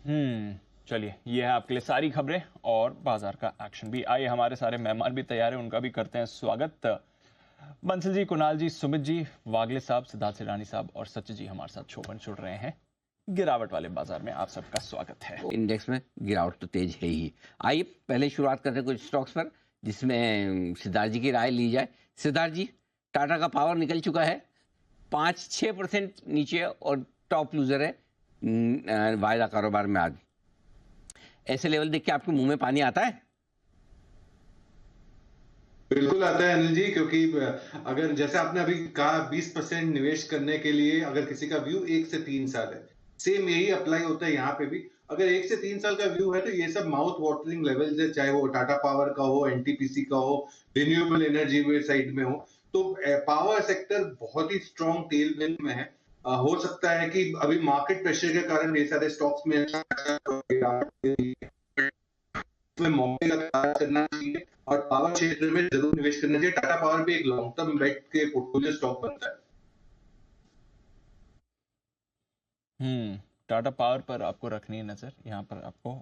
चलिए ये है आपके लिए सारी खबरें और बाजार का एक्शन भी। आइए हमारे सारे मेहमान भी तैयार हैं, उनका भी करते हैं स्वागत। बंसल जी, कुणाल जी, सुमित जी, वागले साहब, सिद्धार्थ सिरानी साहब और सच जी हमारे साथ शो पर जुड़ रहे हैं। गिरावट वाले बाजार में आप सबका स्वागत है। इंडेक्स में गिरावट तो तेज है ही। आइए पहले शुरुआत करते हैं कुछ स्टॉक्स पर, जिसमें सिद्धार्थ जी की राय ली जाए। सिद्धार्थ जी, टाटा का पावर निकल चुका है, 5-6% नीचे और टॉप लूजर है वायदा कारोबार में आज। ऐसे लेवल देख के आपके मुंह में पानी आता है? बिल्कुल आता है अनिल जी, क्योंकि अगर जैसे आपने अभी कहा 20% निवेश करने के लिए अगर किसी का व्यू 1 से 3 साल है, सेम यही अप्लाई होता है यहाँ पे भी। अगर 1 से 3 साल का व्यू है तो ये सब माउथ वाटरिंग लेवल्स है, चाहे वो टाटा पावर का हो, एनटीपीसी का हो, रिन्यूएबल एनर्जी में साइड में हो। तो पावर सेक्टर बहुत ही स्ट्रॉन्ग टेलविंड में है। हो सकता है कि अभी मार्केट प्रेशर के कारण ये सारे स्टॉक्स में मौके का तलाश करना चाहिए और पावर क्षेत्र में जरूर निवेश करना चाहिए। टाटा पावर भी एक लॉन्ग टर्म बेट के पोर्टफोलियो स्टॉक बनता है। टाटा पावर पर आपको रखनी है नजर, यहाँ पर आपको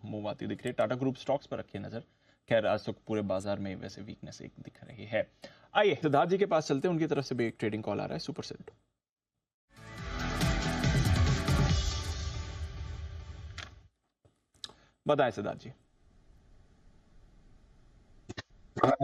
मोमबत्ती दिख रही है। टाटा ग्रुप स्टॉक्स पर रखिए नजर। खैर आज तो पूरे बाजार में वैसे वीकनेस एक दिख रही है। आइए सिद्धार्थ जी के पास चलते हैं, उनकी तरफ से भी एक ट्रेडिंग कॉल आ रहा है सुपर सेट। बताएं सिद्धार्थ जी।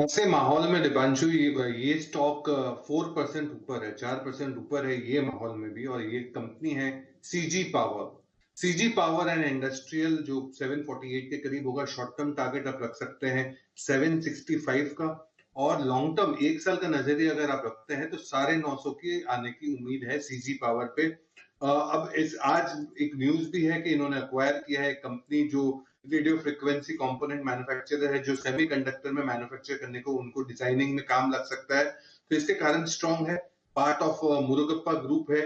ऐसे माहौल में दीपांशु ये स्टॉक 4% ऊपर है, 4% ऊपर है ये माहौल में भी। और ये कंपनी है CG power. CG power and industrial जो 748 के करीब होगा। शॉर्ट टर्म टारगेट आप रख सकते हैं 765 का, और लॉन्ग टर्म 1 साल का नजरिया अगर आप रखते हैं तो 950 के आने की उम्मीद है सीजी पावर पे। अब इस आज एक न्यूज भी है कि इन्होंने अक्वायर किया है कंपनी जो रेडियो फ्रिक्वेंसी कंपोनेंट मैन्युफैक्चरर है, जो सेमीकंडक्टर में मैन्युफैक्चर करने को उनको डिजाइनिंग में काम लग सकता है, तो इसके कारण स्ट्रांग है। पार्ट ऑफ मुरुगप्पा ग्रुप है।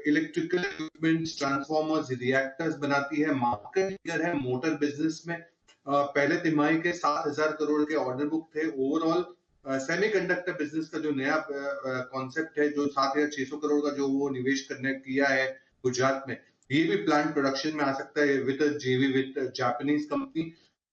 इलेक्ट्रिकल इक्विपमेंट्स, ट्रांसफॉर्मर्स, रिएक्टर्स बनाती है। मार्केट लीडर है मोटर बिजनेस में। पहले तिमाही के 7,000 करोड़ के ऑर्डर बुक थे। ओवरऑल सेमीकंडक्टर बिजनेस का जो नया कॉन्सेप्ट है, जो 7,600 करोड़ का जो वो निवेश करने किया है गुजरात में, ये भी प्लांट प्रोडक्शन में आ सकता है विद जेवी विद जापानीज कंपनी।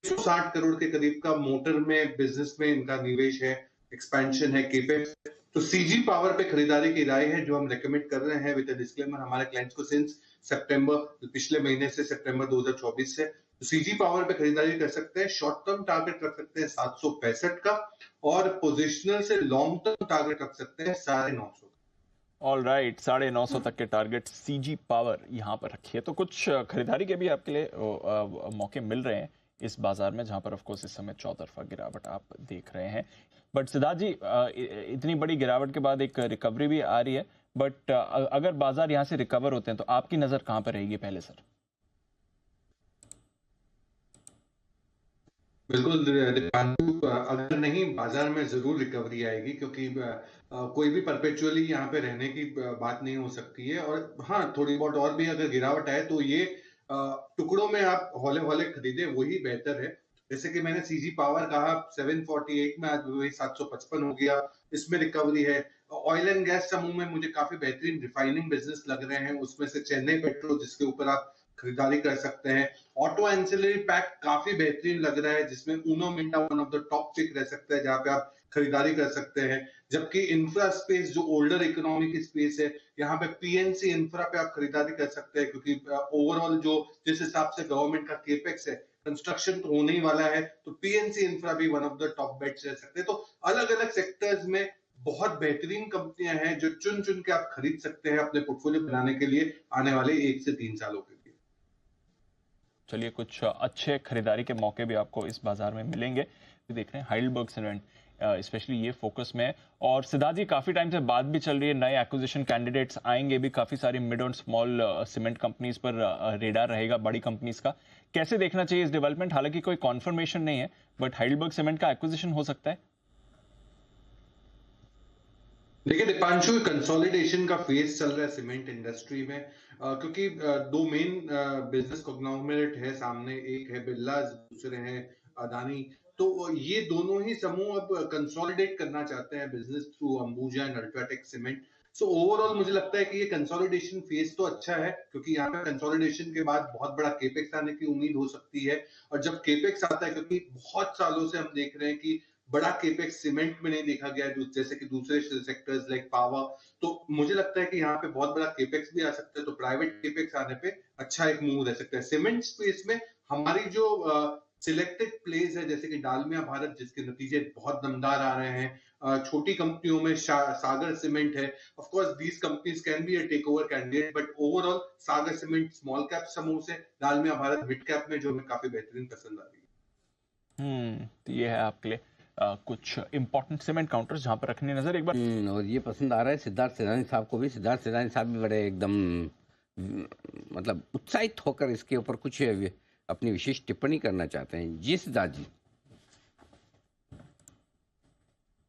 160 करोड़ के करीब का मोटर में बिजनेस में इनका निवेश है, एक्सपेंशन है, केपेक्स। तो सीजी पावर पे खरीदारी की राय है जो हम रेकमेंड कर रहे हैं विद डिस्क्लेमर हमारे क्लाइंट्स को सिंस सितंबर, पिछले महीने से सितंबर 2024 से। तो सीजी पावर पे खरीदारी कर सकते हैं। शॉर्ट टर्म टारगेट रख सकते हैं 765 का, और पोजिशनल से लॉन्ग टर्म टारगेट रख सकते हैं 950 का। ऑल राइट, 950 तक के टारगेट सीजी पावर यहाँ पर रखिए। तो कुछ खरीदारी के भी आपके लिए मौके मिल रहे हैं इस बाजार में, जहां पर ऑफ कोर्स इस समय चौतरफा गिरावट आप देख रहे हैं। बट सिद्धार्थ जी, इतनी बड़ी गिरावट के बाद एक रिकवरी भी आ रही है। बट अगर बाजार यहाँ से रिकवर होते हैं तो आपकी नजर कहाँ पर रहेगी पहले सर? बिल्कुल दीपांशु, अगर नहीं बाजार में जरूर रिकवरी आएगी, क्योंकि कोई भी परपेचुअली यहाँ पे रहने की बात नहीं हो सकती है। और हाँ, थोड़ी बहुत और भी अगर गिरावट आए तो ये टुकड़ों में आप हौले हौले खरीदे, वही बेहतर है। जैसे कि मैंने सीजी पावर कहा 748 में, आज वही 755 हो गया, इसमें रिकवरी है। ऑयल एंड गैस समूह में मुझे काफी बेहतरीन रिफाइनिंग बिजनेस लग रहे हैं, उसमें से चेन्नई पेट्रोल जिसके ऊपर आप खरीदारी कर सकते हैं। ऑटो एंसिलरी पैक काफी बेहतरीन लग रहा है, जिसमें Uno Minda one of the top pick रह सकता है, जहां पे आप खरीदारी कर सकते हैं। जबकि इंफ्रा स्पेस जो ओल्डर इकोनॉमी की स्पेस है, यहाँ पे पीएनसी इंफ्रा पे आप खरीदारी कर सकते हैं, क्योंकि ओवरऑल जो जिस हिसाब से गवर्नमेंट का केपेक्स है, कंस्ट्रक्शन तो होने ही वाला है, तो पीएनसी इंफ्रा भी one of the top bets रह सकते हैं। तो अलग अलग सेक्टर्स में बहुत बेहतरीन कंपनियां हैं जो चुन चुन के आप खरीद सकते हैं अपने पोर्टफोलियो बनाने के लिए आने वाले 1 से 3 सालों के लिए। चलिए कुछ अच्छे खरीदारी के मौके भी आपको इस बाजार में मिलेंगे। देख रहे हैं हाइडेलबर्ग सीमेंट स्पेशली ये फोकस में है। और सिद्धार्थ जी, काफी टाइम से बात भी चल रही है, नए एक्विजिशन कैंडिडेट्स आएंगे भी, काफी सारी मिड और स्मॉल सीमेंट कंपनीज पर रेडार रहेगा बड़ी कंपनीज का। कैसे देखना चाहिए इस डेवलपमेंट? हालांकि कोई कॉन्फर्मेशन नहीं है, बट हाइडेलबर्ग सीमेंट का एक्विजिशन हो सकता है। देखिए दीपांशु, कंसोलिडेशन का फेज चल रहा है सीमेंट इंडस्ट्री में, क्योंकि दो मेन बिजनेस कॉन्ग्लोमरेट है सामने। एक है बिरला, दूसरे हैं अदानी। तो ये दोनों ही समूह अब कंसोलिडेट करना चाहते हैं business through Ambuja and UltraTech cement. So overall मुझे लगता है कि ये कंसोलिडेशन फेज तो अच्छा है, क्योंकि यहाँ पे कंसोलिडेशन के बाद बहुत बड़ा केपेक्स आने की उम्मीद हो सकती है। और जब केपेक्स आता है, क्योंकि बहुत सालों से हम देख रहे हैं कि बड़ा केपेक्स सीमेंट में नहीं देखा गया जैसे कि दूसरे सेक्टर्स लाइक पावर, तो मुझे लगता है कि यहाँ पे बहुत बड़ा केपेक्स भी आ सकता है। तो प्राइवेट केपेक्स आने पे अच्छा एक मूव रह सकता है। सीमेंट स्पेस में हमारी जो सिलेक्टेड प्लेस है, जैसे कि डालमिया भारत, जिसके नतीजे बहुत दमदार आ रहे हैं। छोटी कंपनियों में सागर सीमेंट है। Of course these companies can be a takeover candidate, but overall Sagar Cement small cap समूह से, डालमिया भारत मिड कैप में, जो हमें काफी बेहतरीन पसंद आ रही है। तो ये है आपके लिए कुछ इंपॉर्टेंट सीमेंट काउंटर्स जहां पर रखने नजर एक बार। और ये पसंद आ रहा है सिद्धार्थ सिरानी साहब को भी। सिद्धार्थ सिरानी साहब भी बड़े एकदम मतलब उत्साहित होकर इसके ऊपर कुछ अपनी विशेष टिप्पणी करना चाहते हैं। जी सिद्धार्थ जी।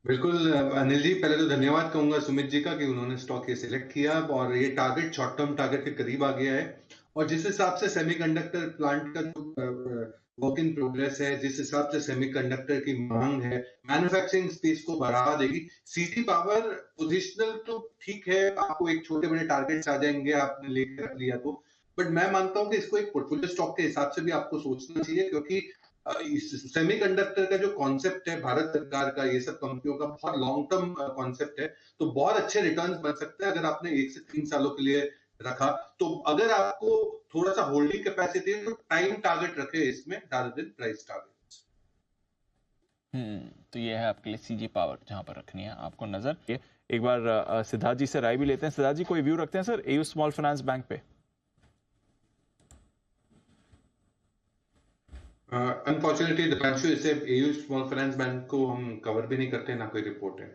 बिल्कुल अनिल जी, पहले तो धन्यवाद कहूंगा सुमित जी का कि उन्होंने स्टॉक ये सिलेक्ट किया, और ये टारगेट शॉर्ट टर्म टारगेट के करीब आ गया है। और जिस हिसाब से सेमीकंडक्टर प्लांट का जो वर्क इन प्रोग्रेस है, जिस हिसाब से सेमीकंडक्टर की मांग है, मैन्युफैक्चरिंग स्पेस को बढ़ावा देगी। सीजी पावर पोजिशनल तो ठीक है, आपको एक छोटे बड़े टारगेट्स आ जाएंगे आपने लेकर रख लिया तो, बट मैं मानता हूं कि इसको एक पोर्टफोलियो स्टॉक के हिसाब से भी आपको सोचना चाहिए, क्योंकि सेमीकंडक्टर का जो कॉन्सेप्ट है भारत सरकार का, ये सब कंपनियों का बहुत लॉन्ग टर्म कॉन्सेप्ट है। तो बहुत अच्छे रिटर्न्स बन सकते हैं अगर आपने 1 से 3 सालों के लिए रखा। तो अगर आपको थोड़ा सा होल्डिंग कैपेसिटी है, तो टाइम टारगेट रखे इसमें rather than प्राइस टारगेट। तो ये है आपके लिए सीजी पावर जहां पर रखनी है आपको नजर। एक बार सिद्धार्थ जी से राय भी लेते हैं। सिद्धार्थ जी, कोई व्यू रखते हैं sir AU small finance bank पे? अनफॉर्चुनेटली दीपांशु, इसे एयू स्मॉल फाइनेंस बैंक को हम कवर भी नहीं करते, ना कोई रिपोर्ट है।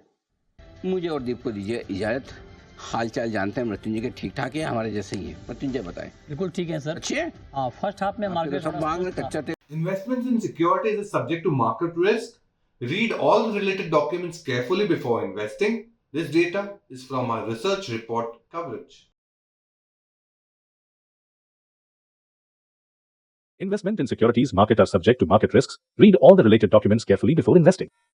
मुझे और दीप को दीजिए इजाजत। हालचाल जानते हैं मृत्युंजय के ठीक ठाक है, हमारे जैसे ही है। मृत्युंजय बताएं। बिल्कुल ठीक है सर। अच्छी है। हाँ, फर्स्ट हाफ में मार्केट सब मांग रहे कच्चा तेल। Investments in securities is subject to market risk. Read all related documents carefully before investing. This data is from our research report coverage. Investment in securities market are subject to market risks. Read all the related documents carefully before investing.